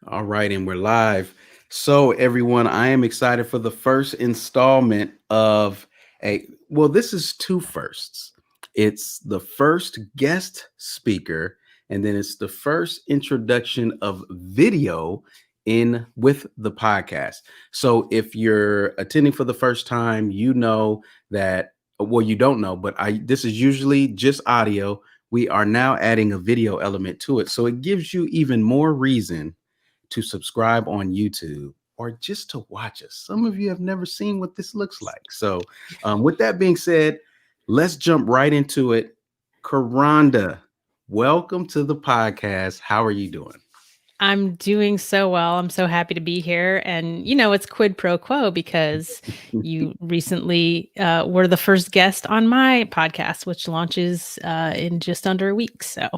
All right, and we're live. So, everyone, I am excited for the first installment of this is two firsts. It's the first guest speaker, and then it's the first introduction of video in with the podcast. So, if you're attending for the first time, you know that, well, you don't know, but this is usually just audio. We are now adding a video element to it. So, it gives you even more reason to subscribe on YouTube or just to watch us. Some of you have never seen what this looks like. So, with that being said, let's jump right into it. Kronda, welcome to the podcast. How are you doing? I'm doing so well. I'm so happy to be here. And, it's quid pro quo because you recently were the first guest on my podcast, which launches in just under a week. So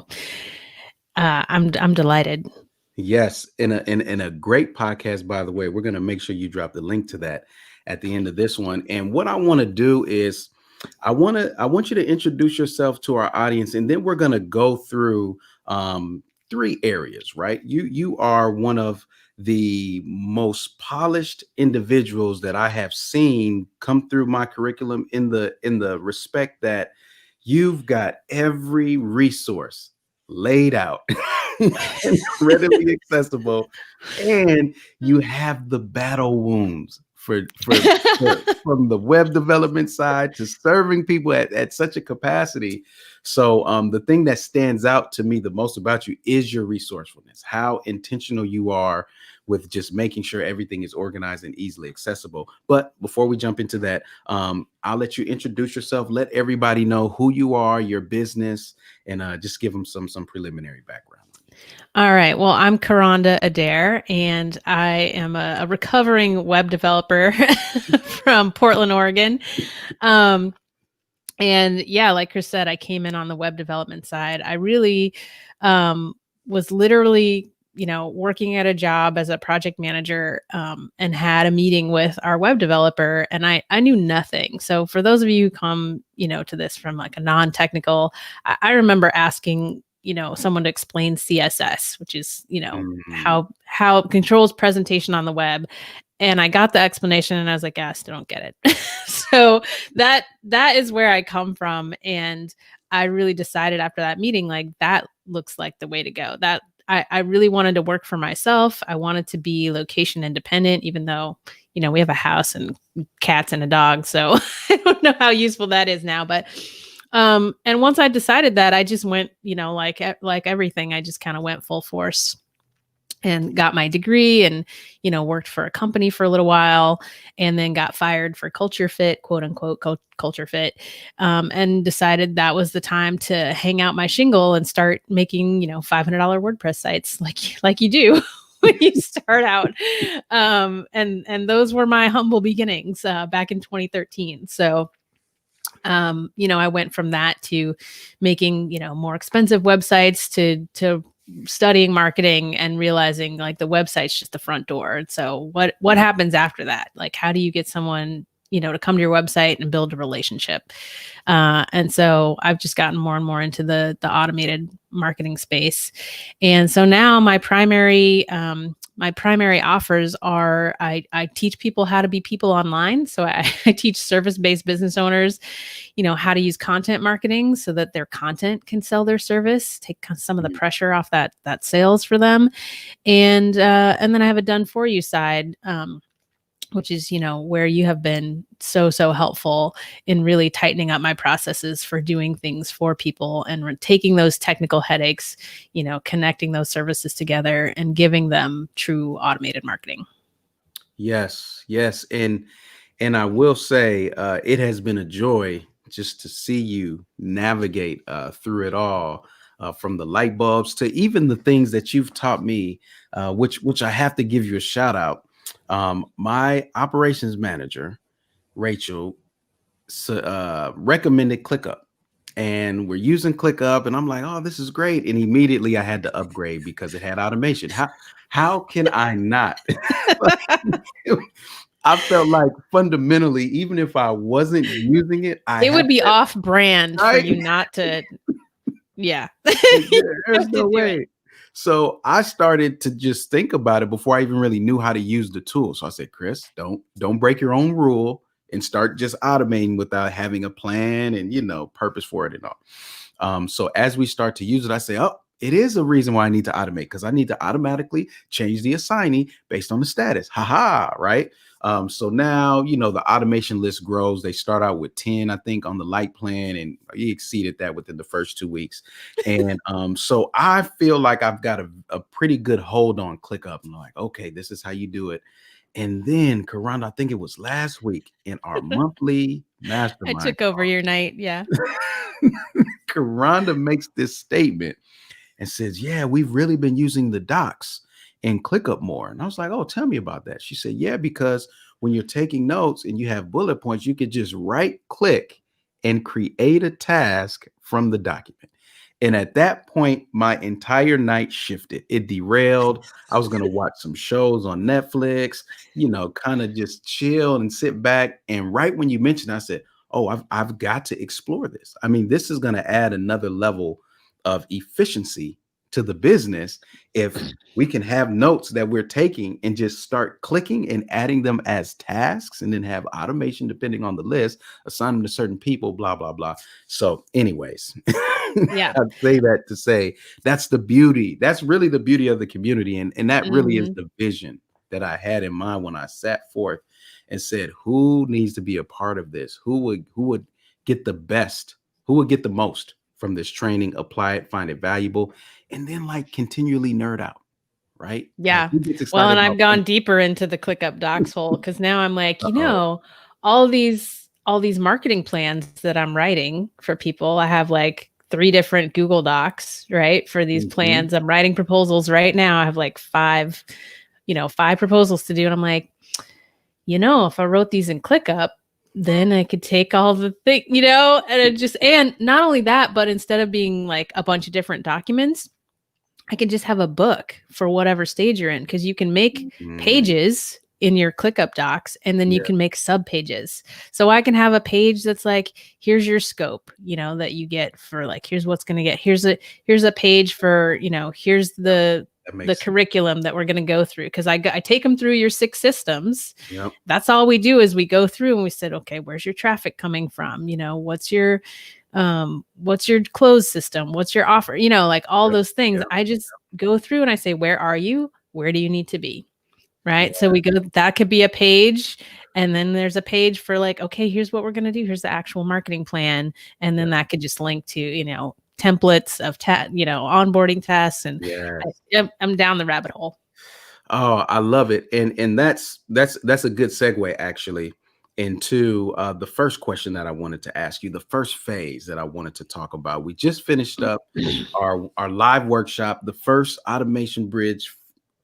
I'm delighted. Yes, in a great podcast, by the way. We're going to make sure you drop the link to that at the end of this one. And what I want to do is I want you to introduce yourself to our audience, and then we're going to go through three areas, right? You are one of the most polished individuals that I have seen come through my curriculum in the respect that you've got every resource laid out and readily accessible, and you have the battle wounds from the web development side to serving people at such a capacity. So the thing that stands out to me the most about you is your resourcefulness, how intentional you are with just making sure everything is organized and easily accessible. But before we jump into that, I'll let you introduce yourself, let everybody know who you are, your business, and just give them some preliminary background. All right. Well, I'm Kronda Adair, and I am a recovering web developer from Portland, Oregon. And yeah, like Chris said, I came in on the web development side. I really was literally, working at a job as a project manager and had a meeting with our web developer, and I knew nothing. So for those of you who come, to this from like a non-technical, I remember asking someone to explain CSS, which is, Mm. how it controls presentation on the web. And I got the explanation and I was like, I still don't get it. So that is where I come from. And I really decided after that meeting, like that looks like the way to go. That I really wanted to work for myself. I wanted to be location independent, even though, we have a house and cats and a dog. So I don't know how useful that is now, but and once I decided that, I just went, like everything, I just kind of went full force and got my degree and, worked for a company for a little while and then got fired for culture fit, quote unquote, culture fit, and decided that was the time to hang out my shingle and start making, $500 WordPress sites like you do. When you start out, and those were my humble beginnings back in 2013. So I went from that to making, more expensive websites to studying marketing and realizing like the website's just the front door. And so what happens after that? Like, how do you get someone, to come to your website and build a relationship? And so I've just gotten more and more into the automated marketing space. And so now my primary offers are I teach people how to be people online. So I teach service-based business owners, how to use content marketing so that their content can sell their service, take some of the pressure off that sales for them. And then I have a done for you side, which is, where you have been so helpful in really tightening up my processes for doing things for people and taking those technical headaches, connecting those services together and giving them true automated marketing. Yes, and I will say it has been a joy just to see you navigate through it all, from the light bulbs to even the things that you've taught me, which I have to give you a shout out. My operations manager, Rachel, recommended ClickUp, and we're using ClickUp, and I'm like, oh, this is great. And immediately I had to upgrade because it had automation. How can I not? I felt like fundamentally, even if I wasn't using it, I It have would be to, off brand for right? you not to. Yeah. There's Have to no do it. way. So I started to just think about it before I even really knew how to use the tool. So I said, Chris, don't break your own rule and start just automating without having a plan and purpose for it and all. So as we start to use it, I say, oh, it is a reason why I need to automate, because I need to automatically change the assignee based on the status. Haha, right? So now, the automation list grows. They start out with 10, I think, on the light plan, and he exceeded that within the first 2 weeks. And so I feel like I've got a pretty good hold on ClickUp. I'm like, okay, this is how you do it. And then, Kronda, I think it was last week in our monthly I mastermind took over your night. Yeah. call, Kronda makes this statement and says, yeah, we've really been using the docs and ClickUp more. And I was like, oh, tell me about that. She said, yeah, because when you're taking notes and you have bullet points, you could just right click and create a task from the document. And at that point, my entire night shifted. It derailed. I was going to watch some shows on Netflix, kind of just chill and sit back. And right when you mentioned, I said, oh, I've got to explore this. I mean, this is going to add another level of efficiency to the business if we can have notes that we're taking and just start clicking and adding them as tasks, and then have automation depending on the list, assign them to certain people, blah, blah, blah. So anyways, Yeah. I say that to say that's the beauty. That's really the beauty of the community. And that really is Mhm. the vision that I had in mind when I sat forth and said, who needs to be a part of this? Who would get the best? Who would get the most from this training, apply it, find it valuable, and then like continually nerd out, right? Like Yeah. who gets Well, excited and about I've gone deeper into the ClickUp Docs hole because now I'm like, uh-oh. all these marketing plans that I'm writing for people. I have like 3 different Google Docs, right? For these Mhm. plans. I'm writing proposals right now. I have like 5 proposals to do. And I'm like, if I wrote these in ClickUp, then I could take all the thing, and not only that, but instead of being like a bunch of different documents, I can just have a book for whatever stage you're in, because you can make Mm, pages in your ClickUp Docs, and then you yeah, can make sub pages. So I can have a page that's like, here's your scope, that you get for like, here's what's going to get. Here's a page for, here's that the makes sense. curriculum that we're going to go through, because I take them through your 6 systems. Yep. That's all we do is we go through and we said, okay, where's your traffic coming from? What's your close system? What's your offer? Like all Yep. those things. Yep. I just go through and I say, where are you? Where do you need to be? Right. Yeah. So we go, that could be a page. And then there's a page for like, okay, here's what we're going to do. Here's the actual marketing plan. And then that could just link to, templates of, onboarding tests. And Yeah. I'm down the rabbit hole. Oh, I love it. And that's a good segue actually into the first question that I wanted to ask you, the first phase that I wanted to talk about. We just finished up our live workshop, the first automation bridge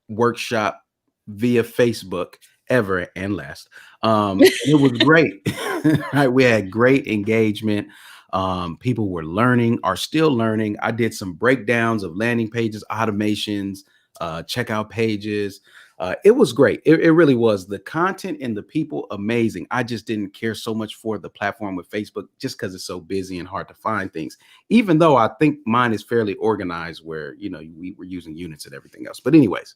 workshop via Facebook ever and last. And it was great. Right? We had great engagement. People were learning, are still learning. I did some breakdowns of landing pages, automations, checkout pages. It was great. It really was. The content and the people, amazing. I just didn't care so much for the platform with Facebook just because it's so busy and hard to find things. Even though I think mine is fairly organized where, we were using units and everything else. But anyways,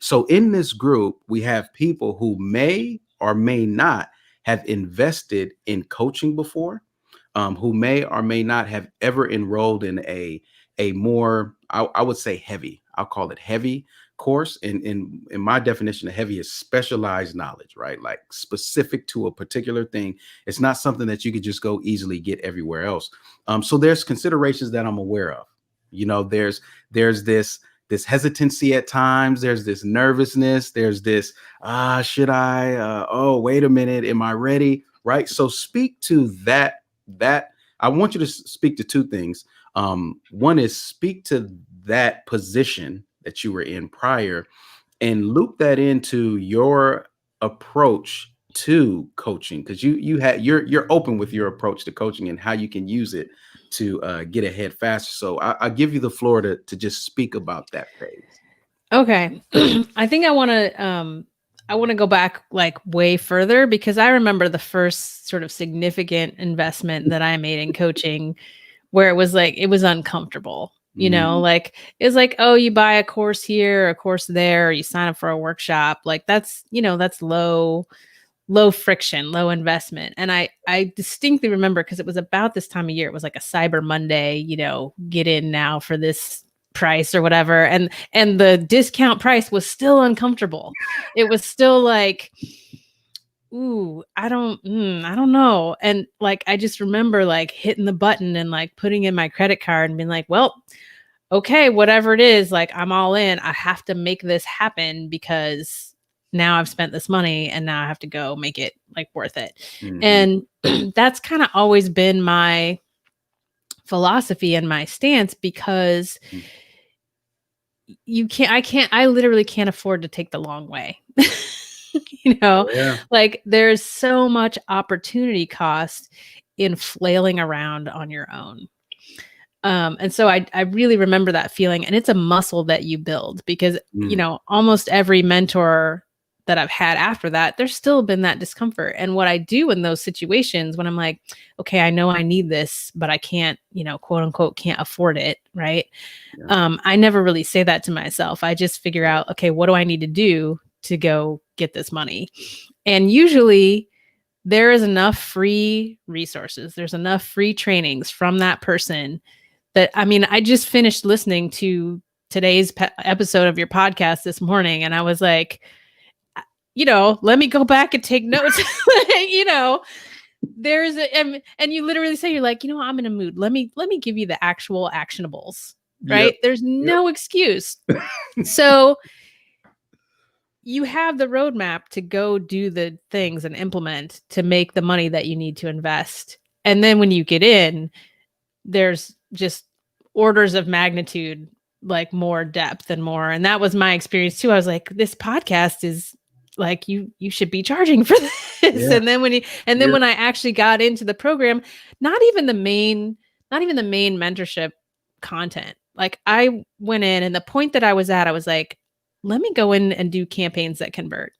so in this group, we have people who may or may not have invested in coaching before, who may or may not have ever enrolled in a more, I would say heavy, I'll call it heavy course. And in my definition of heavy is specialized knowledge, right? Like specific to a particular thing. It's not something that you could just go easily get everywhere else. So there's considerations that I'm aware of. There's this hesitancy at times. There's this nervousness. There's this, should I, oh, wait a minute. Am I ready? Right. So speak to that. I want you to speak to 2 things. One is speak to that position that you were in prior and loop that into your approach to coaching, because you're open with your approach to coaching and how you can use it to get ahead faster. So I give you the floor to just speak about that phase. Okay. I think I want to go back like way further, because I remember the first sort of significant investment that I made in coaching where it was like it was uncomfortable. Like it's like, oh, you buy a course here, a course there, you sign up for a workshop. Like that's low friction, low investment. And I distinctly remember, because it was about this time of year, it was like a Cyber Monday, get in now for this price or whatever. And the discount price was still uncomfortable. It was still like, ooh, I don't know. And like, I just remember like hitting the button and like putting in my credit card and being like, well, okay, whatever it is, like I'm all in. I have to make this happen because now I've spent this money and now I have to go make it like worth it. And that's kind of always been my philosophy and my stance, because I literally can't afford to take the long way. Oh, yeah. Like there's so much opportunity cost in flailing around on your own. And so I really remember that feeling, and it's a muscle that you build, because, almost every mentor that I've had after that, there's still been that discomfort. And what I do in those situations when I'm like, okay, I know I need this, but I can't, quote unquote, can't afford it. Right. Yeah. I never really say that to myself. I just figure out, okay, what do I need to do to go get this money? And usually there is enough free resources. There's enough free trainings from that person that, I mean, I just finished listening to today's episode of your podcast this morning, and I was like, let me go back and take notes. There's and you literally say, you're like, I'm in a mood. Let me give you the actual actionables, right? Yep. There's no excuse. So you have the roadmap to go do the things and implement to make the money that you need to invest. And then when you get in, there's just orders of magnitude, like more depth and more. And that was my experience too. I was like, this podcast is like, you should be charging for this. Yeah. And then when I actually got into the program, not even the main mentorship content. Like I went in, and the point that I was at, I was like, let me go in and do campaigns that convert.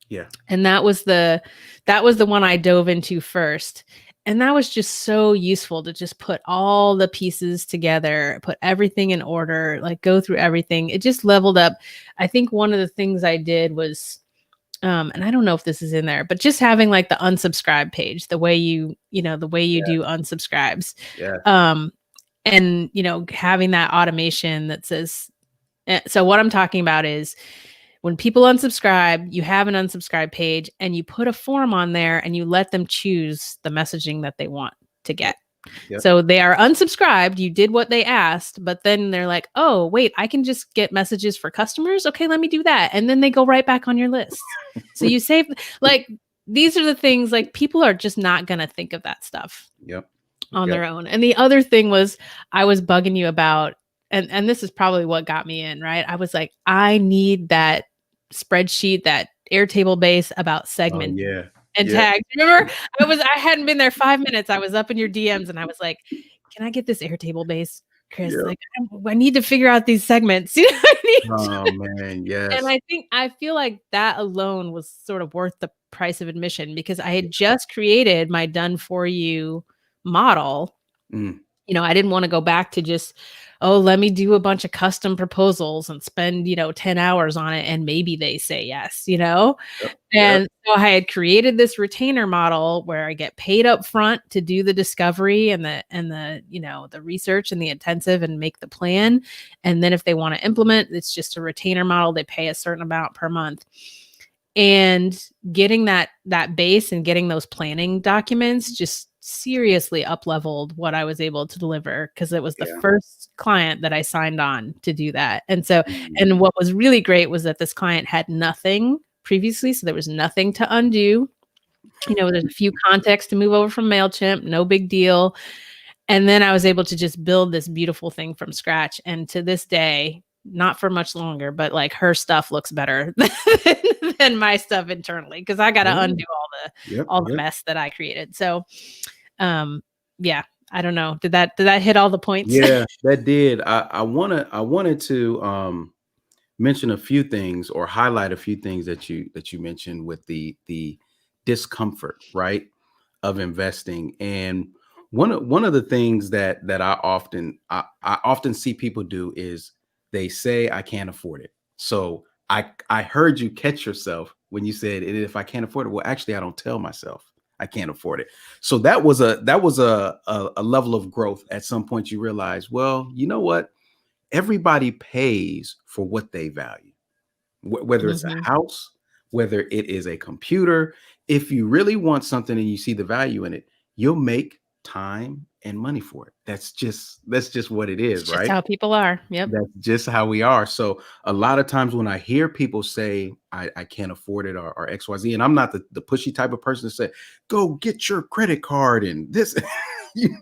Yeah. And that was the one I dove into first. And that was just so useful to just put all the pieces together, put everything in order, like go through everything. It just leveled up. I think one of the things I did was, and I don't know if this is in there, but just having like the unsubscribe page, the way you do unsubscribes. Yeah. And, having that automation that says, so what I'm talking about is, when people unsubscribe, you have an unsubscribe page, and you put a form on there, and you let them choose the messaging that they want to get. Yep. So they are unsubscribed. You did what they asked, but then they're like, oh, wait, I can just get messages for customers. Okay, let me do that. And then they go right back on your list. So you save, like, these are the things, like, people are just not going to think of that stuff on their own. And the other thing was, I was bugging you about, and this is probably what got me in, right? I was like, I need that spreadsheet, that Airtable base about segment and tags. Remember, I hadn't been there 5 minutes. I was up in your DMs, and I was like, can I get this Airtable base, Chris? Like, I need to figure out these segments. Oh man, yes. And I feel like that alone was sort of worth the price of admission, because I had just created my done for you model. I didn't want to go back to just, let me do a bunch of custom proposals and spend, 10 hours on it, and maybe they say yes, And so I had created this retainer model where I get paid up front to do the discovery and the the research and the intensive and make the plan. And then if they want to implement, it's just a retainer model. They pay a certain amount per month. And getting that base and getting those planning documents just seriously up-leveled what I was able to deliver, because it was the first client that I signed on to do that. And so, and what was really great was that this client had nothing previously, so there was nothing to undo. There's a few contacts to move over from MailChimp, no big deal. And then I was able to just build this beautiful thing from scratch. And to this day, not for much longer, but like her stuff looks better than my stuff internally, because I got to undo all the mess that I created. So, I don't know. Did that hit all the points? Yeah, that did. I wanted to mention a few things, or highlight a few things that you mentioned with the discomfort, right, of investing. And One of the things that I often see people do is they say I can't afford it. So I heard you catch yourself when you said, "And if I can't afford it, well, actually, I don't tell myself I can't afford it." So that was a level of growth. At some point, you realize, well, you know what? Everybody pays for what they value, whether it's Hmm. a house, whether it is a computer. If you really want something and you see the value in it, you'll make time and money for it. That's just what it It's is, just right? how people are. Yep. That's just how we are. So a lot of times when I hear people say I can't afford it, or XYZ, and I'm not the pushy type of person to say, go get your credit card and this.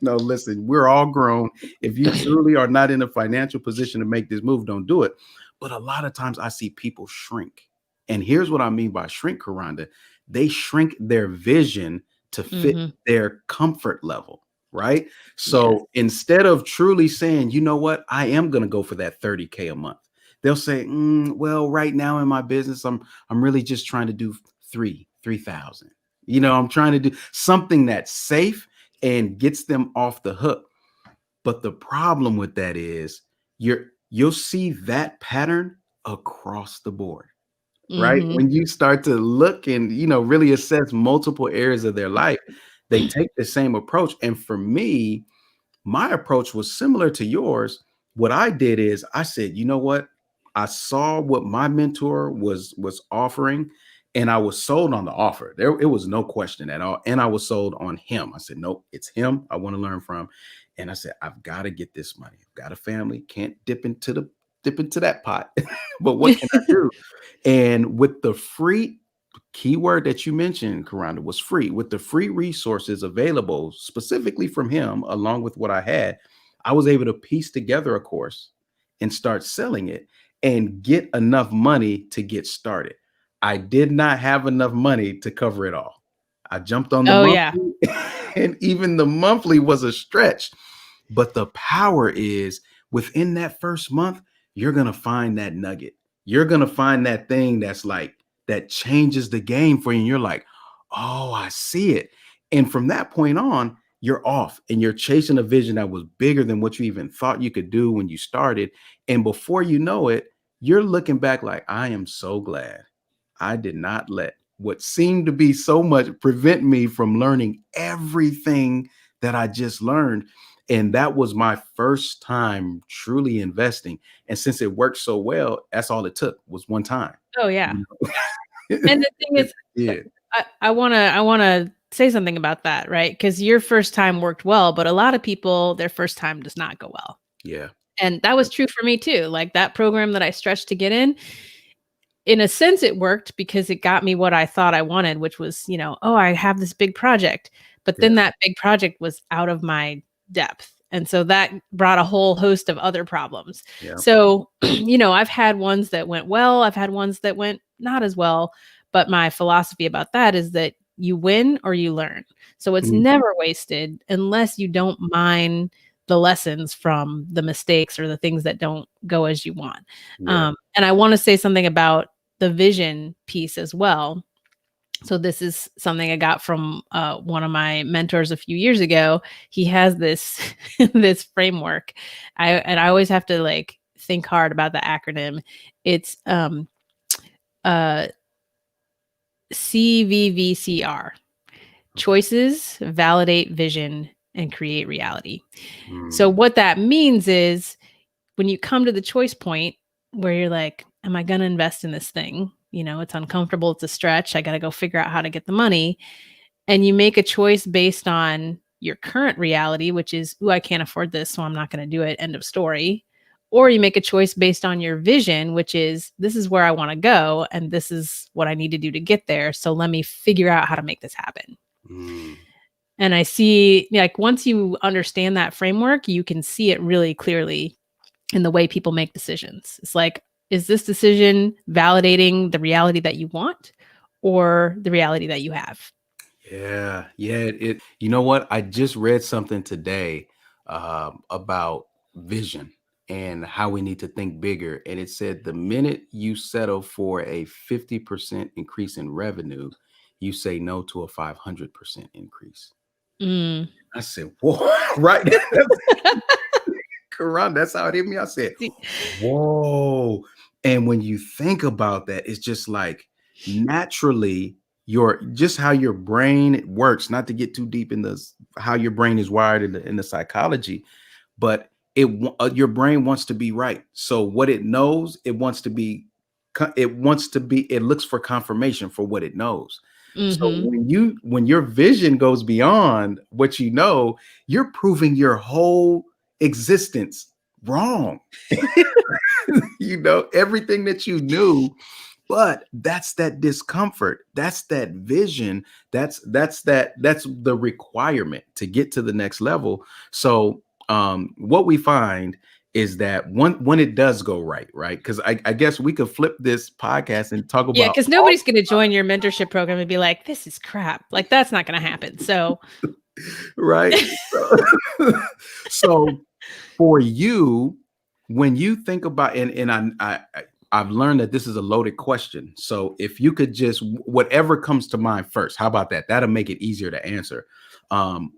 Listen, we're all grown. If you truly are not in a financial position to make this move, don't do it. But a lot of times I see people shrink. And here's what I mean by shrink, Karanda. They shrink their vision to fit Hmm. their comfort level, right? Yes. So instead of truly saying, you know what, I am going to go for that 30K a month, they'll say, well, right now in my business, I'm really just trying to do 3,000. I'm trying to do something that's safe and gets them off the hook. But the problem with that is you'll see that pattern across the board, right? Hmm. When you start to look and really assess multiple areas of their life, they take the same approach. And for me, my approach was similar to yours. What I did is I said, you know what? I saw what my mentor was offering, and I was sold on the offer. There, it was no question at all. And I was sold on him. I said, nope, it's him I want to learn from. And I said, I've got to get this money. I've got a family, can't dip into that pot. But what can I do? And with the free keyword that you mentioned, Karanda, was free. With the free resources available specifically from him, along with what I had, I was able to piece together a course and start selling it and get enough money to get started. I did not have enough money to cover it all. I jumped on the Oh yeah. monthly, and even the monthly was a stretch. But the power is within that first month, you're going to find that nugget. You're going to find that thing that's like, that changes the game for you. And you're like, oh, I see it. And from that point on, you're off and you're chasing a vision that was bigger than what you even thought you could do when you started. And before you know it, you're looking back like, I am so glad I did not let what seemed to be so much prevent me from learning everything that I just learned. And that was my first time truly investing. And since it worked so well, that's all it took was one time. Oh yeah. You know? And the thing is, Yeah. I wanna say something about that, right? Because your first time worked well, but a lot of people, their first time does not go well. Yeah. And that was true for me too. Like that program that I stretched to get in a sense, it worked because it got me what I thought I wanted, which was, oh, I have this big project. But Yeah. then that big project was out of my depth. And so that brought a whole host of other problems. Yeah. So, I've had ones that went well, I've had ones that went not as well. But my philosophy about that is that you win or you learn. So it's Mhm. never wasted unless you don't mind the lessons from the mistakes or the things that don't go as you want. Yeah. And I want to say something about the vision piece as well. So this is something I got from one of my mentors a few years ago. He has this this framework. I always have to like think hard about the acronym. It's uh, CVVCR. Okay. Choices, validate vision, and create reality. So Mm. what that means is when you come to the choice point where you're like, am I going to invest in this thing? It's uncomfortable. It's a stretch. I got to go figure out how to get the money. And you make a choice based on your current reality, which is, ooh, I can't afford this, so I'm not going to do it. End of story. Or you make a choice based on your vision, which is, this is where I want to go. And this is what I need to do to get there. So let me figure out how to make this happen. Mm. And I see, like, once you understand that framework, you can see it really clearly in the way people make decisions. It's like, is this decision validating the reality that you want or the reality that you have? Yeah, yeah. You know what? I just read something today about vision and how we need to think bigger. And it said the minute you settle for a 50% increase in revenue, you say no to a 500% increase. Mm. I said, whoa, right. Kronda, that's how it hit me. I said, whoa. And when you think about that, it's just like naturally your just how your brain works, not to get too deep in the how your brain is wired in the psychology, but your brain wants to be right. So what it knows, it wants to be it looks for confirmation for what it knows. So Hmm. when your vision goes beyond what you know, you're proving your whole existence wrong. You know everything that you knew, but that's that discomfort, that's that vision, that's the requirement to get to the next level. So what we find is that when it does go right, because I guess we could flip this podcast and talk Yeah, about because nobody's going to join your mentorship program and be like, "This is crap." Like that's not going to happen. So right. So for you, when you think about I've learned that this is a loaded question. So if you could just whatever comes to mind first, how about that? That'll make it easier to answer.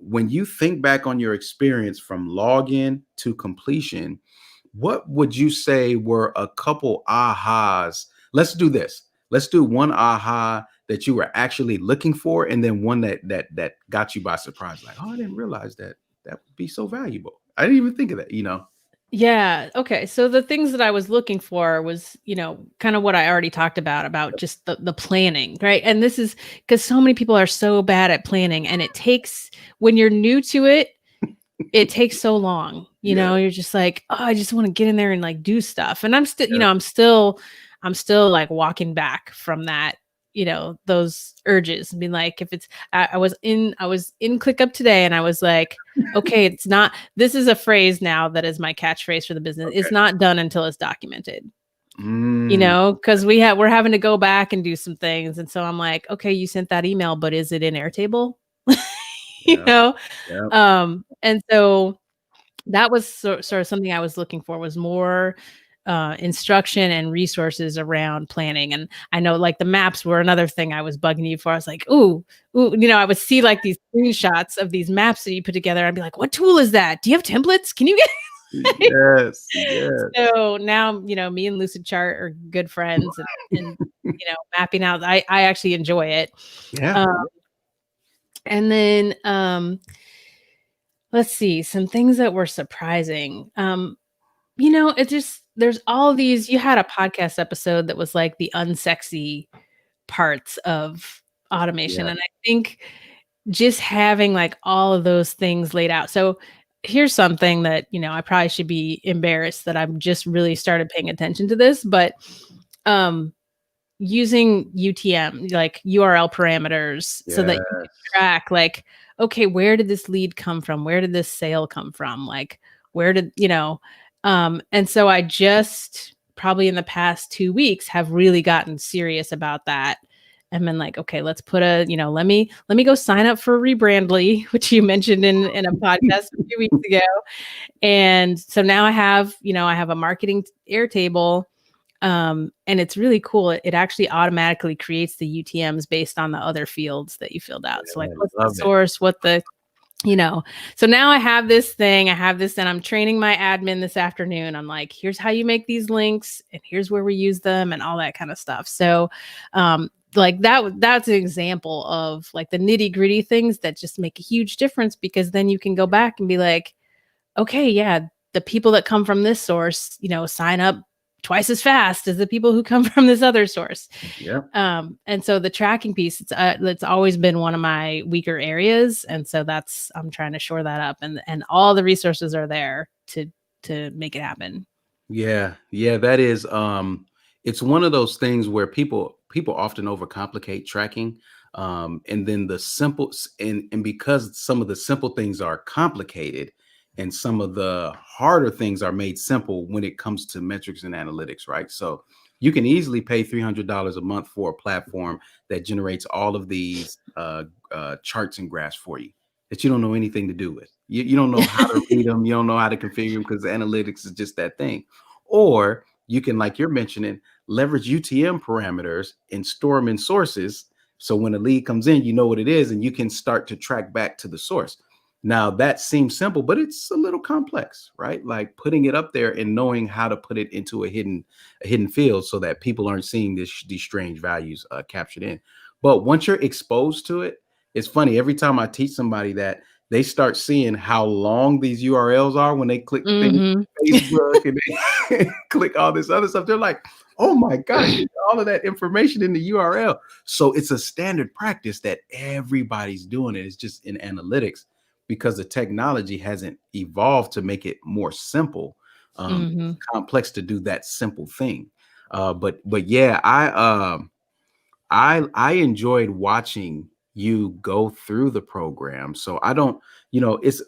When you think back on your experience from login to completion, what would you say were a couple ahas? Let's do this. Let's do one aha that you were actually looking for, and then one that got you by surprise. Like, oh, I didn't realize that would be so valuable. I didn't even think of that. yeah. Okay. So the things that I was looking for was, kind of what I already talked about just the planning, right? And this is because so many people are so bad at planning, and it takes when you're new to it, it takes so long. Yeah, You're just like, oh, I just want to get in there and like do stuff. And I'm still, yeah, I'm still like walking back from that, those urges and being like, if it's, I was in ClickUp today and I was like, okay, it's not, this is a phrase now that is my catchphrase for the business. It's okay. not done until it's documented, Mm, because we're having to go back and do some things. And so I'm like, okay, you sent that email, but is it in Airtable? you yeah, know? yeah, And so that was sort of something I was looking for was more instruction and resources around planning. And I know like the maps were another thing I was bugging you for. I was like, ooh, I would see like these screenshots of these maps that you put together. I'd be like, what tool is that? Do you have templates? Can you get yes, yes, so now, me and Lucid Chart are good friends and mapping out. I actually enjoy it. yeah, Um, and then let's see some things that were surprising. It just there's all these you had a podcast episode that was like the unsexy parts of automation, yeah, and I think just having like all of those things laid out. So here's something that, I probably should be embarrassed that I've just really started paying attention to this, but um using UTM, like URL parameters, so that you can yes, track like, okay, where did this lead come from? Where did this sale come from? Like, where did, and so I just probably in the past 2 weeks have really gotten serious about that and been like, okay, let's put let me go sign up for Rebrandly, which you mentioned in a podcast a few weeks ago. And so now I have a marketing Airtable. And it's really cool. It actually automatically creates the UTMs based on the other fields that you filled out. So like I what's the love it. source, what the, so now I have this thing, and I'm training my admin this afternoon. I'm like, here's how you make these links and here's where we use them and all that kind of stuff. So, like that's an example of like the nitty gritty things that just make a huge difference, because then you can go back and be like, okay, yeah, the people that come from this source, sign up twice as fast as the people who come from this other source. Yeah, And so the tracking piece, it's always been one of my weaker areas, and so I'm trying to shore that up, and all the resources are there to make it happen. yeah, yeah. That is, it's one of those things where people often overcomplicate tracking, and then and because some of the simple things are complicated, and some of the harder things are made simple when it comes to metrics and analytics, right? So you can easily pay $300 a month for a platform that generates all of these charts and graphs for you that you don't know anything to do with. You don't know how to read them. You don't know how to configure them because the analytics is just that thing. Or you can, like you're mentioning, leverage UTM parameters and store them in sources. So when a lead comes in, you know what it is, and you can start to track back to the source. Now that seems simple, but it's a little complex, right? Like putting it up there and knowing how to put it into a hidden field so that people aren't seeing these strange values captured in. But once you're exposed to it, it's funny. Every time I teach somebody that, they start seeing how long these URLs are when they click things, Mhm. Facebook, and they click all this other stuff. They're like, "Oh my gosh, all of that information in the URL." So it's a standard practice that everybody's doing it. It's just in analytics because the technology hasn't evolved to make it more simple. Mhm. It's complex to do that simple thing. But yeah, I enjoyed watching you go through the program. So I don't, it's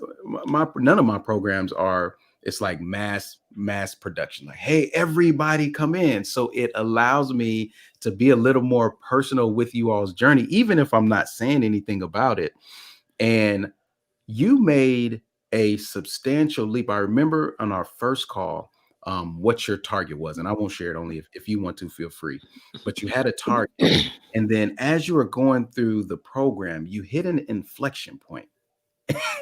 my none of my programs are, it's like mass production. Like, hey, everybody come in. So it allows me to be a little more personal with you all's journey, even if I'm not saying anything about it. And you made a substantial leap. I remember on our first call, what your target was, and I won't share it, only if you want to, feel free. But you had a target. And then as you were going through the program, you hit an inflection point.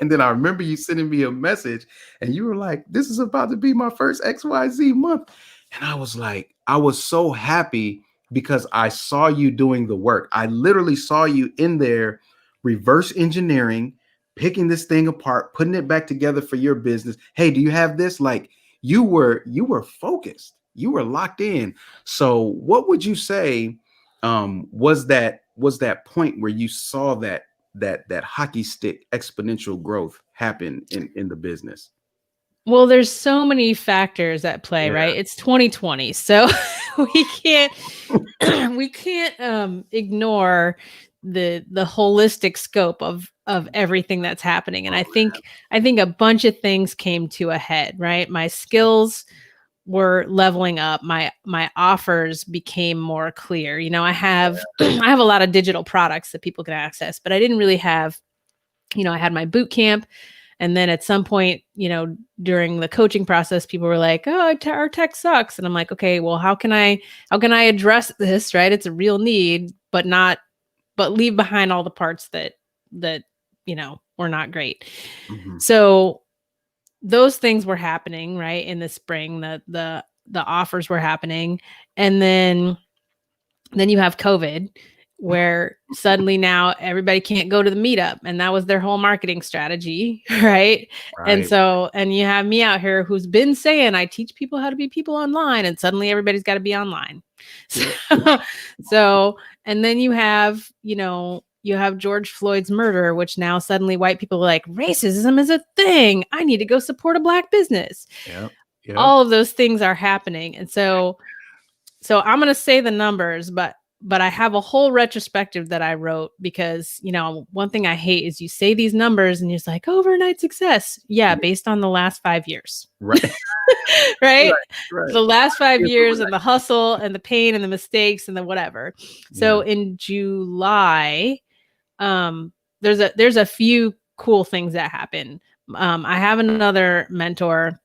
And then I remember you sending me a message and you were like, "This is about to be my first XYZ month." And I was like, I was so happy because I saw you doing the work. I literally saw you in there reverse engineering, picking this thing apart, putting it back together for your business. Hey, do you have this? Like you were focused. You were locked in. So what would you say was that point where you saw that hockey stick exponential growth happen in the business? Well, there's so many factors at play, Yeah. right? It's 2020. So we can't we can't ignore the holistic scope of everything that's happening. And I think a bunch of things came to a head, right? My skills were leveling up. My offers became more clear. I have I have a lot of digital products that people can access, but I didn't really have, I had my boot camp. And then at some point, during the coaching process, people were like, "Oh, our tech sucks." And I'm like, "Okay, well, how can I address this, right? It's a real need, but leave behind all the parts that were not great." Mhm. So those things were happening, right? In the spring, the offers were happening. And then you have COVID, where suddenly now everybody can't go to the meetup, and that was their whole marketing strategy, right? And Right. so, and you have me out here who's been saying I teach people how to be people online, and suddenly everybody's got to be online. So, Yeah. so, and then you have George Floyd's murder, which now suddenly white people are like, racism is a thing. I need to go support a black business. Yep. Yep. All of those things are happening, and so I'm going to say the numbers, but I have a whole retrospective that I wrote because, one thing I hate is you say these numbers and you're just like overnight success. Yeah, based on the last 5 years. Right. Right? Right. Right. The last 5 It's years and overnight. the hustle and the pain and the mistakes and the whatever. Yeah. So in July, um there's a few cool things that happen. I have another mentor,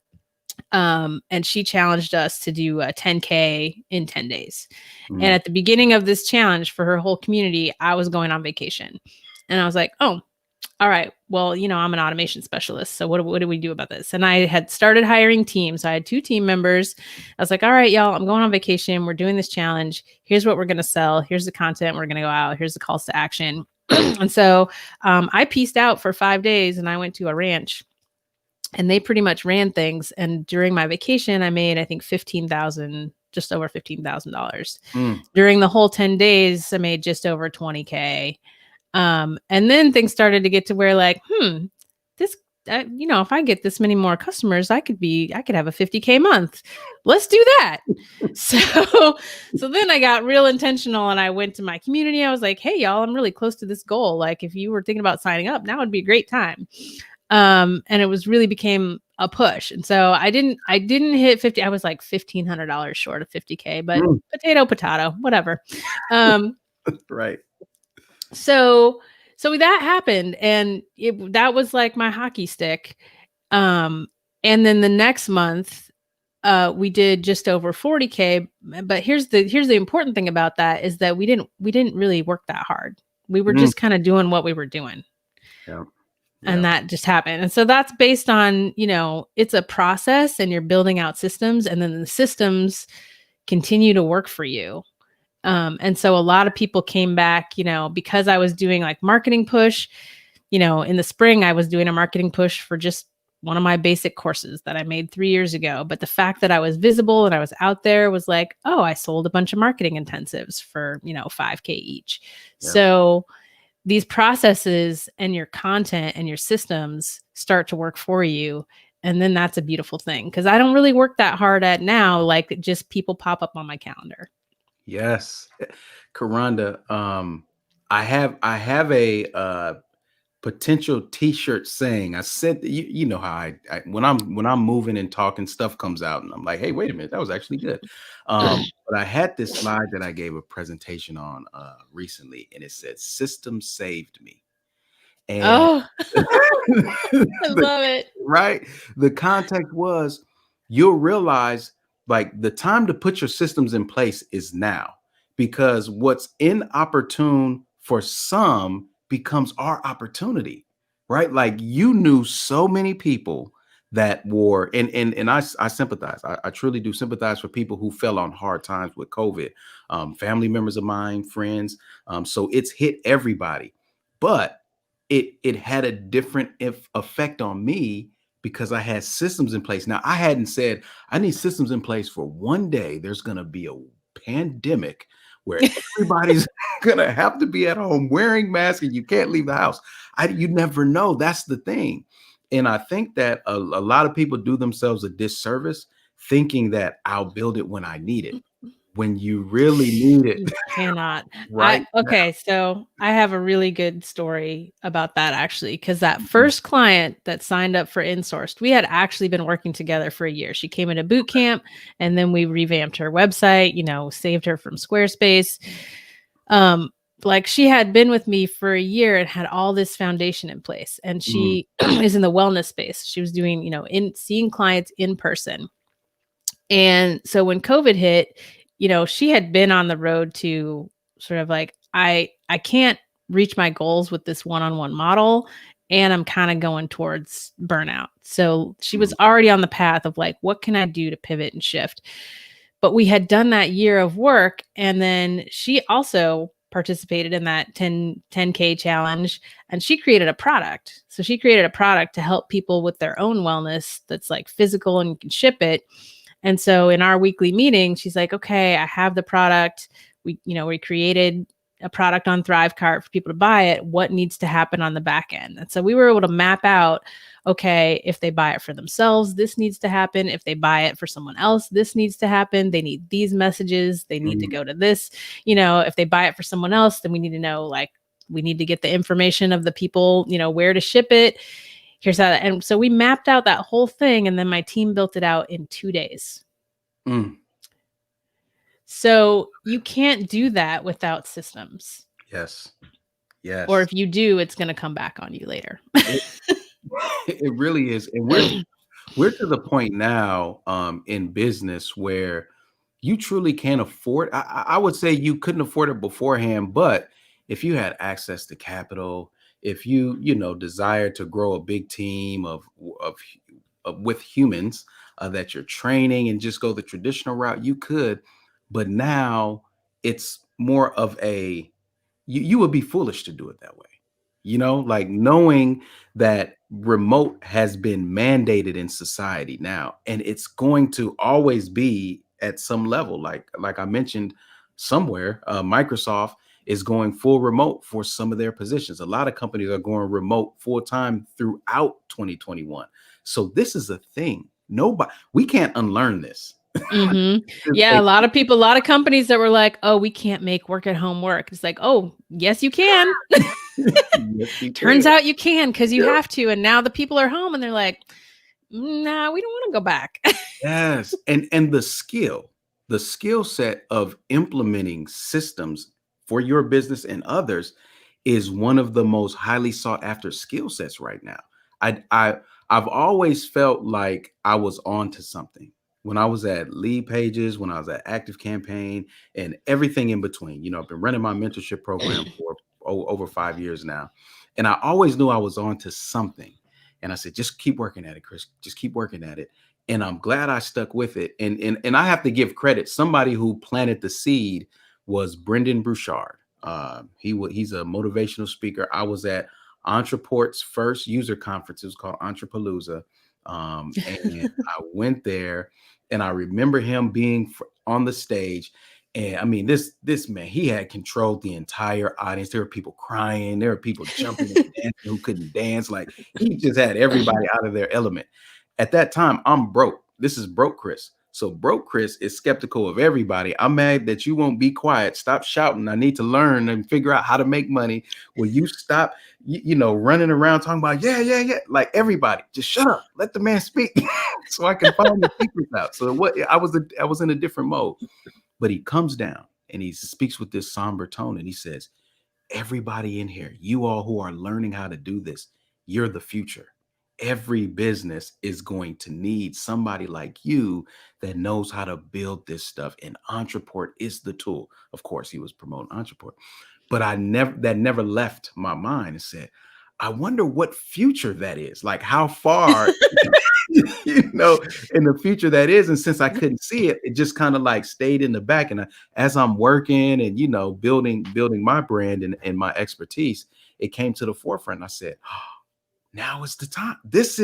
and she challenged us to do a 10K in 10 days. And Mm. at the beginning of this challenge for her whole community, I was going on vacation. And I was like, "Oh, all right. Well, I'm an automation specialist. So what do we do about this?" And I had started hiring teams. So I had 2 team members. I was like, "All right, y'all, I'm going on vacation. We're doing this challenge. Here's what we're going to sell. Here's the content we're going to go out. Here's the calls to action." And so I pieced out for 5 days and I went to a ranch, and they pretty much ran things. And during my vacation, I made, I think, just over $15,000. Mm. During the whole 10 days, I made just over 20K. And then things started to get to where like, this, if I get this many more customers, I could have a 50K month. Let's do that. So, so then I got real intentional and I went to my community. I was like, "Hey, y'all, I'm really close to this goal. Like, if you were thinking about signing up, now would be a great time." And it was really became a push. And so I didn't hit 50. I was like $1,500 short of 50K, but Mm. potato, whatever. Um, Right. so that happened, and that was like my hockey stick. And then the next month, we did just over 40K. But here's the important thing about that is that we didn't really work that hard. We were Mm. just kind of doing what we were doing. Yeah. And Yeah. that just happened. And so that's based on, it's a process and you're building out systems, and then the systems continue to work for you. And so a lot of people came back, because I was doing like marketing push, in the spring, I was doing a marketing push for just one of my basic courses that I made 3 years ago. But the fact that I was visible and I was out there was like, oh, I sold a bunch of marketing intensives for, 5K each. Yeah. So these processes and your content and your systems start to work for you. And then that's a beautiful thing, because I don't really work that hard at now, like just people pop up on my calendar. Yes. Kronda, I have a potential t-shirt saying. I said that you know how I when I'm moving and talking, stuff comes out and I'm like, hey, wait a minute, that was actually good. But I had this slide that I gave a presentation on recently, and it said system saved me. And Oh, I the love it. right, the context was, you'll realize like the time to put your systems in place is now, because what's inopportune for some becomes our opportunity, right? Like you knew so many people that were, and I sympathize. I truly do sympathize for people who fell on hard times with COVID, family members of mine, friends. So it's hit everybody, but it had a different effect on me because I had systems in place. Now, I hadn't said I need systems in place for one day. There's going to be a pandemic where everybody's going to have to be at home wearing masks and you can't leave the house. You never know. That's the thing. And I think that a lot of people do themselves a disservice thinking that I'll build it when I need it, when you really need it You cannot. right now. Okay, so I have a really good story about that, actually, because that first client that signed up for insourced, we had actually been working together for a year. She came into boot camp, and then we revamped her website, saved her from Squarespace. Like she had been with me for a year and had all this foundation in place, and Mm, she is in the wellness space. She was doing, in seeing clients in person. And so when COVID hit, she had been on the road to sort of like, I can't reach my goals with this one-on-one model, and I'm kind of going towards burnout. So she was mm, already on the path of like, what can I do to pivot and shift? But we had done that year of work, and then she also participated in that 10K challenge, and she created a product. So she created a product to help people with their own wellness that's like physical and you can ship it. And so in our weekly meeting, she's like, okay, I have the product. We created a product on Thrivecart for people to buy it. What needs to happen on the back end? And so we were able to map out, okay, if they buy it for themselves, this needs to happen. If they buy it for someone else, this needs to happen. They need these messages. They need to mm, go to this. If they buy it for someone else, then we need to know, like, we need to get the information of the people, where to ship it. Here's how. And so we mapped out that whole thing, and then my team built it out in 2 days. mm. So you can't do that without systems. Yes. Or Yes. if you do, it's going to come back on you later. It, it really is. And we're to the point now in business where you truly can't afford. I would say you couldn't afford it beforehand, but if you had access to capital, if you desire to grow a big team of with humans that you're training and just go the traditional route, you could. But now it's more of a you would be foolish to do it that way. Like knowing that remote has been mandated in society now, and it's going to always be at some level. Like I mentioned somewhere, Microsoft is going full remote for some of their positions. A lot of companies are going remote full time throughout 2021. So this is a thing. Nobody, we can't unlearn this. Yeah, a lot of companies that were like, oh, we can't make work at home work. It's like, oh, yes, you can. Yes, you can. Turns out you can, because you Yep. have to. And now the people are home and they're like, nah, we don't want to go back. Yes, and the skill set of implementing systems for your business and others is one of the most highly sought after skill sets right now. I've always felt like I was on to something when I was at Lead Pages, when I was at Active Campaign, and everything in between. I've been running my mentorship program for over 5 years now. And I always knew I was on to something. And I said, just keep working at it, Chris. Just keep working at it. And I'm glad I stuck with it. And I have to give credit. Somebody who planted the seed was Brendan Bouchard. He's a motivational speaker. I was at Entreport's first user conference. It was called Entrepalooza. And I went there, and I remember him being on the stage. And I mean, this man, he had controlled the entire audience. There were people crying. There were people jumping and dancing who couldn't dance. Like, he just had everybody out of their element. At that time, I'm broke. This is broke Chris. So broke Chris is skeptical of everybody. I'm mad that you won't be quiet. Stop shouting. I need to learn and figure out how to make money. Will you stop, running around talking about, yeah. Like, everybody, just shut up. Let the man speak so I can find the secrets out. So I was in a different mode. But he comes down and he speaks with this somber tone, and he says, everybody in here, you all who are learning how to do this, you're the future. Every business is going to need somebody like you that knows how to build this stuff. And Entreport is the tool. Of course, he was promoting Entreport, but that never left my mind, and said, I wonder what future that is. Like, how far, in the future that is. And since I couldn't see it, it just kind of like stayed in the back. And as I'm working and, building my brand and my expertise, it came to the forefront. I said, now is the time. This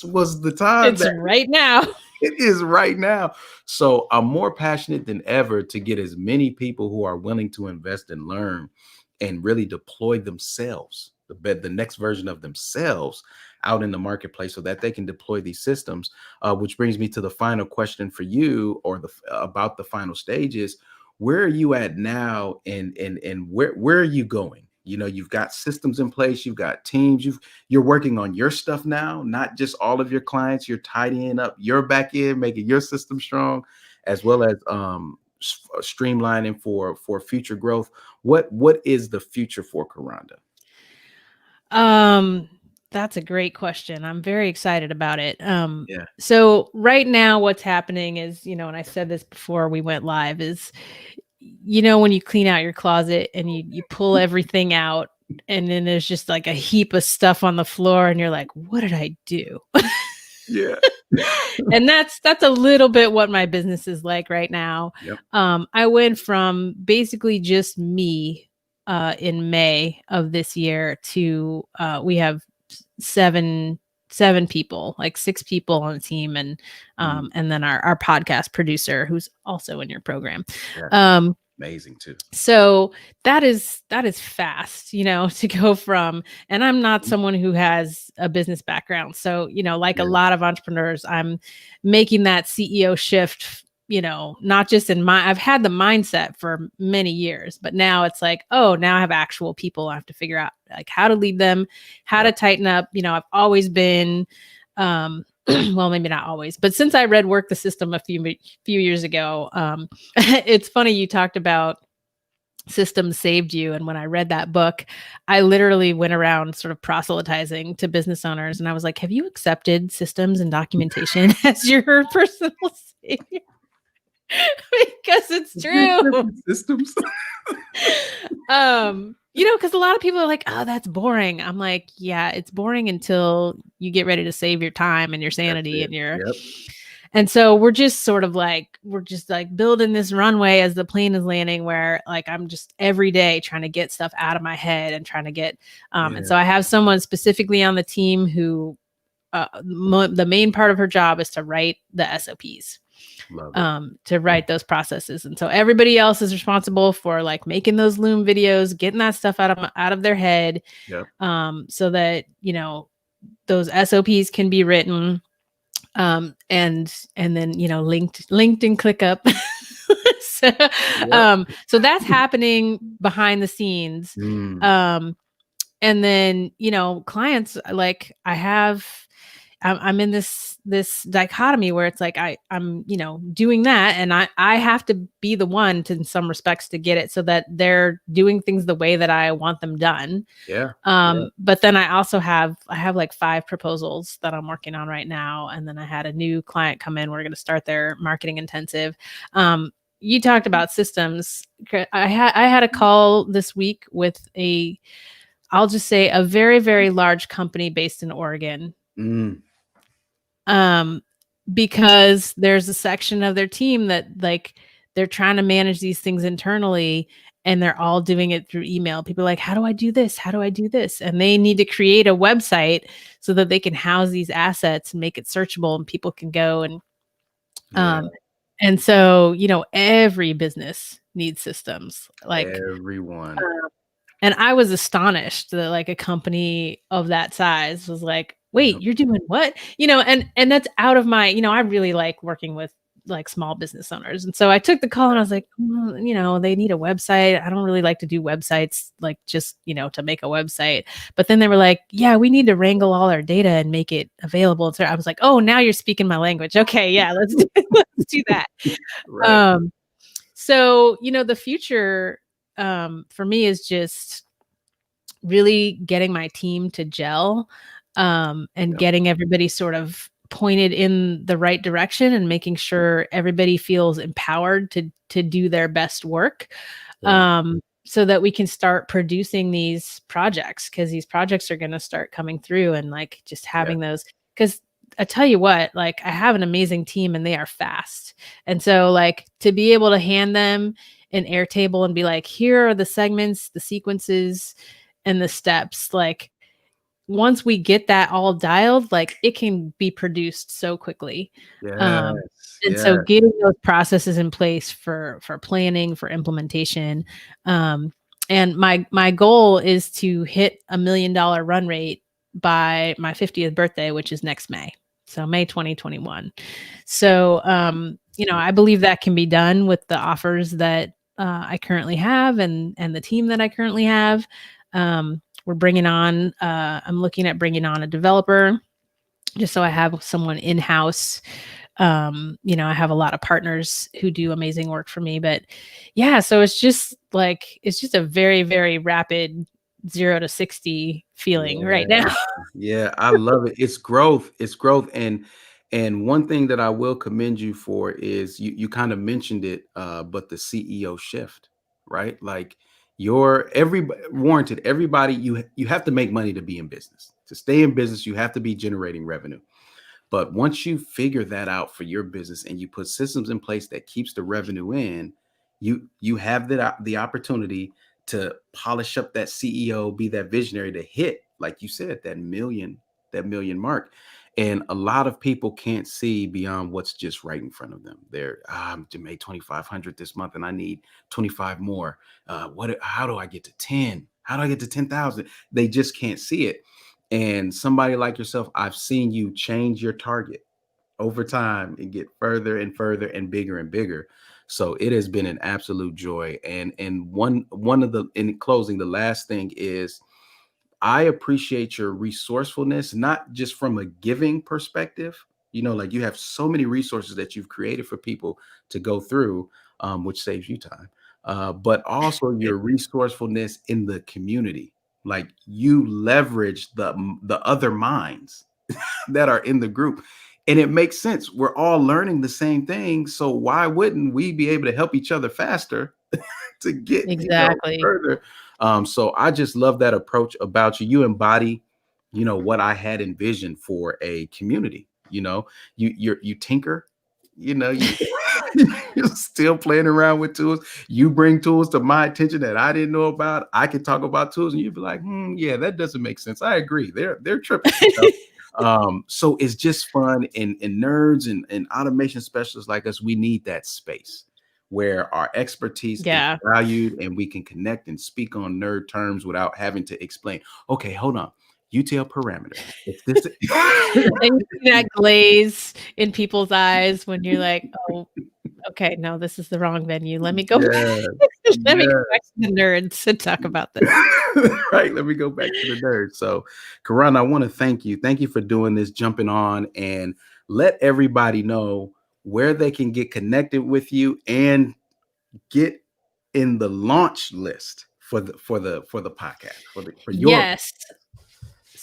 was the time. It's right now. It is right now. So I'm more passionate than ever to get as many people who are willing to invest and learn and really deploy themselves, the next version of themselves, out in the marketplace, so that they can deploy these systems. Which brings me to the final question for you, or about the final stages. Where are you at now, and where are you going? You've got systems in place, you've got teams, you're working on your stuff now, not just all of your clients. You're tidying up your back end, making your system strong, as well as streamlining for future growth. What is the future for Kronda? That's a great question. I'm very excited about it. Yeah. So right now what's happening is, and I said this before we went live, is, when you clean out your closet and you pull everything out, and then there's just like a heap of stuff on the floor, and you're like, what did I do? Yeah. And that's a little bit what my business is like right now. Yep. I went from basically just me in May of this year to we have seven people, like 6 people on the team, and then our podcast producer, who's also in your program. Yeah. Amazing too. So that is fast, to go from, and I'm not someone who has a business background. So, like a lot of entrepreneurs, I'm making that CEO shift, not just I've had the mindset for many years, but now it's like, oh, now I have actual people. I have to figure out like how to lead them, how to tighten up. I've always been, well, maybe not always, but since I read Work the System a few years ago, it's funny, you talked about systems saved you. And when I read that book, I literally went around sort of proselytizing to business owners. And I was like, have you accepted systems and documentation as your personal savior? Because it's true. Systems. Because a lot of people are like, oh, that's boring. I'm like, yeah, it's boring until you get ready to save your time and your sanity and your. Yep. And so we're just building this runway as the plane is landing, where like I'm just every day trying to get stuff out of my head and trying to get. And so I have someone specifically on the team who the main part of her job is to write the SOPs. To write those processes. And so everybody else is responsible for like making those Loom videos, getting that stuff out of their head. Yep. So that, those SOPs can be written, and then, linked and ClickUp. So that's happening behind the scenes. And then, clients, like I'm in this dichotomy where it's like I'm doing that, and I have to be the one to, in some respects, to get it so that they're doing things the way that I want them done. But then I also have like 5 proposals that I'm working on right now, and then I had a new client come in. We're going to start their marketing intensive. you talked about systems. I had a call this week with I'll just say a very, very large company based in Oregon. Mm, Um, because there's a section of their team that like they're trying to manage these things internally and they're all doing it through email. People are like, how do I do this? How do I do this? And they need to create a website so that they can house these assets and make it searchable and people can go yeah, um and so, every business needs systems. Like everyone. and I was astonished that like a company of that size was like, "Wait, Yep, you're doing what?" And that's out of my, I really like working with like small business owners. And so I took the call and I was like, well, they need a website. I don't really like to do websites like just, to make a website. But then they were like, "Yeah, we need to wrangle all our data and make it available." So I was like, "Oh, now you're speaking my language. Okay, yeah, let's do, let's do that." right. Um so, the future for me is just really getting my team to gel, and Yep, getting everybody sort of pointed in the right direction and making sure everybody feels empowered to do their best work, yeah, so that we can start producing these projects because these projects are going to start coming through and like just yeah, having those because I tell you what, like I have an amazing team and they are fast. And so like to be able to hand them an Airtable and be like, here are the segments, the sequences, and the steps, like once we get that all dialed, like it can be produced so quickly. Um, yes, and so yeah, getting those processes in place for planning, for implementation. Um, and my goal is to hit $1 million run rate by my 50th birthday, which is next May. So May 2021. So I believe that can be done with the offers that I currently have and the team that I currently have. We're bringing on, I'm looking at bringing on a developer just so I have someone in house. I have a lot of partners who do amazing work for me, but yeah, so it's just a very, very rapid 0 to 60 feeling right yeah. now. Yeah, I love it. It's growth. It's growth. And one thing that I will commend you for is you kind of mentioned it, but the CEO shift, right? Like your everybody warranted, everybody, you have to make money to be in business. To stay in business, you have to be generating revenue. But once you figure that out for your business and you put systems in place that keeps the revenue in, you have the opportunity to polish up that CEO, be that visionary to hit, like you said, that million mark. And a lot of people can't see beyond what's just right in front of them. They're I'm to make 2,500 this month and I need 25 more. How do I get to 10? How do I get to 10,000? They just can't see it. And somebody like yourself, I've seen you change your target over time and get further and further and bigger and bigger. So it has been an absolute joy. And one of the in closing, the last thing is I appreciate your resourcefulness, not just from a giving perspective. Like you have so many resources that you've created for people to go through, which saves you time. But also your resourcefulness in the community. Like you leverage the other minds that are in the group. And it makes sense. We're all learning the same thing. So why wouldn't we be able to help each other faster to get Exactly. further? So I just love that approach about you. You embody what I had envisioned for a community. You tinker, you you're still playing around with tools. You bring tools to my attention that I didn't know about. I can talk about tools and you'd be like, yeah, that doesn't make sense. I agree, they're tripping. So it's just fun, and nerds and automation specialists like us, we need that space where our expertise is Yeah. valued and we can connect and speak on nerd terms without having to explain, okay, hold on, UTL parameter. It's this. And you see that glaze in people's eyes when you're like, oh, okay, no, this is the wrong venue. Let me go back. Yeah. Let me go Yeah. back to the nerds and talk about this. Right. Let me go back to the nerd. So, Karan, I want to thank you. Thank you for doing this, jumping on, and let everybody know where they can get connected with you and get in the launch list for the podcast for your. Yes.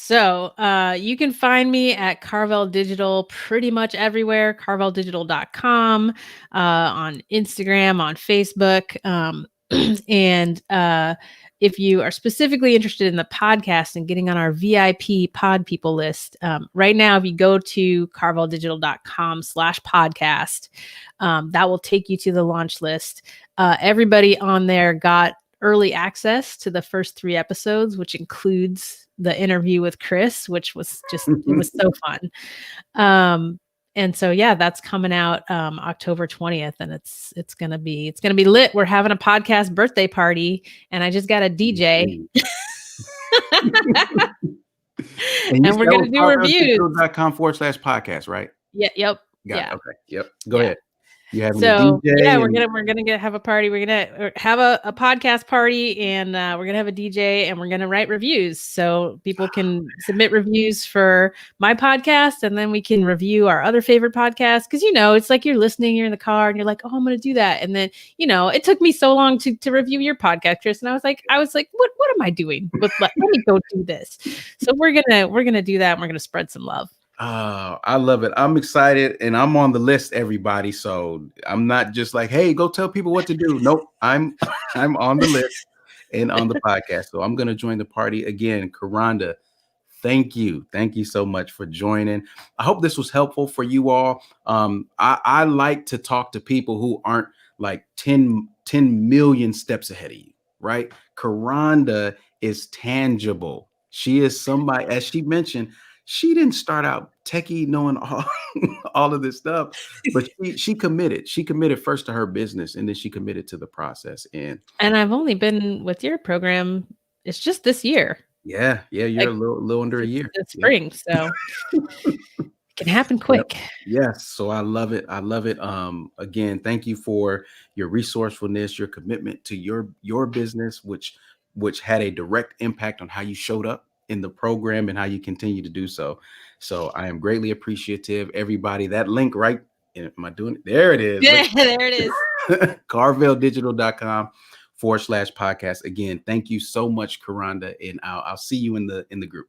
So you can find me at Carvel Digital pretty much everywhere, carveldigital.com, on Instagram, on Facebook. And if you are specifically interested in the podcast and getting on our VIP pod people list, right now, if you go to carveldigital.com/podcast, that will take you to the launch list. Everybody on there got early access to the first 3 episodes, which includes the interview with Chris, which was just, it was so fun. And so, yeah, that's coming out October 20th, and it's gonna be lit. We're having a podcast birthday party, and I just got a DJ. And you And we're said gonna do reviews. carveldigital.com/podcast, right? Yeah, yep. Got it. Yeah. Okay. Yep. Go Yeah. ahead. You having a So DJ? yeah, and- we're gonna have a party. We're gonna have a podcast party, and we're gonna have a DJ, and we're gonna write reviews so people can submit reviews for my podcast, and then we can review our other favorite podcasts. Because it's like you're listening, you're in the car, and you're like, oh, I'm gonna do that, and then it took me so long to review your podcast, Chris, and I was like, what am I doing? Let me go do this. So we're gonna do that, and we're gonna spread some love. I love it. I'm excited, and I'm on the list, everybody. So I'm not just like, hey, go tell people what to do. Nope, I'm on the list and on the podcast. So I'm gonna join the party again. Kronda, thank you so much for joining. I hope this was helpful for you all. I like to talk to people who aren't like 10 million steps ahead of you, right? Kronda is tangible. She is somebody, as she mentioned, she didn't start out techie knowing all of this stuff, but she committed. She committed first to her business, and then she committed to the process. And I've only been with your program, it's just this year. Yeah, you're Like, a little under a year. It's spring, so it can happen quick. Yep. Yes, so I love it. Again, thank you for your resourcefulness, your commitment to your business, which had a direct impact on how you showed up in the program and how you continue to do so. So I am greatly appreciative. Everybody, that link, right? Am I doing it? There it is. Yeah, there it is. carveldigital.com/podcast. Again, thank you so much, Kronda, and I'll see you in the group.